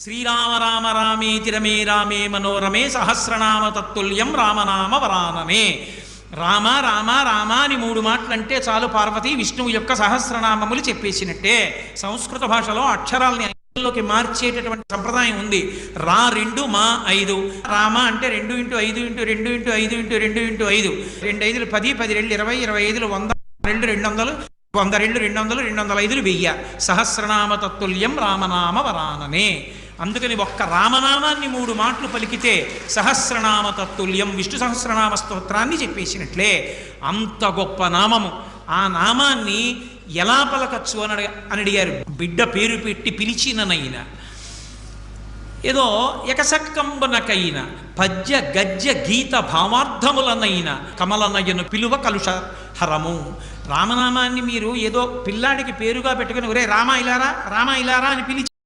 శ్రీరామ రామ రామేతి రమే రామే మనోరమే సహస్రనామ తత్తుల్యం రామనామ వరాననే. రామ రామ రామ అని 3 మాటలంటే చాలు పార్వతి విష్ణువు యొక్క సహస్రనామములు చెప్పేసినట్టే. సంస్కృత భాషలో అక్షరాలని లోకి మార్చేటటువంటి సంప్రదాయం ఉంది. రా 2 మా 5. రామ అంటే 2 × 5 × 2 × 5 × 2 × 5. 2 5 10, 10 2 20, 25 100, 2 200, 100 2 200, 205 1000. సహస్రనామ తత్తుల్యం రామనామ వరాననే. అందుకని ఒక్క రామనామాన్ని 3 మాటలు పలికితే సహస్రనామ తత్తుల్యం విష్ణు సహస్రనామ స్తోత్రాన్ని చెప్పేసినట్లే. అంత గొప్ప నామము. ఆ నామాన్ని ఎలా పలకచ్చు అని అడిగారు. బిడ్డ పేరు పెట్టి పిలిచిననైనా, ఏదో ఎకసక్కంబనకైన పద్య గద్య గీత భావార్థములనైనా కమలనయను పిలువ కలుష హరము. రామనామాన్ని మీరు ఏదో పిల్లాడికి పేరుగా పెట్టుకుని ఒరే రామ ఇలారా రామ ఇలారా అని పిలిచి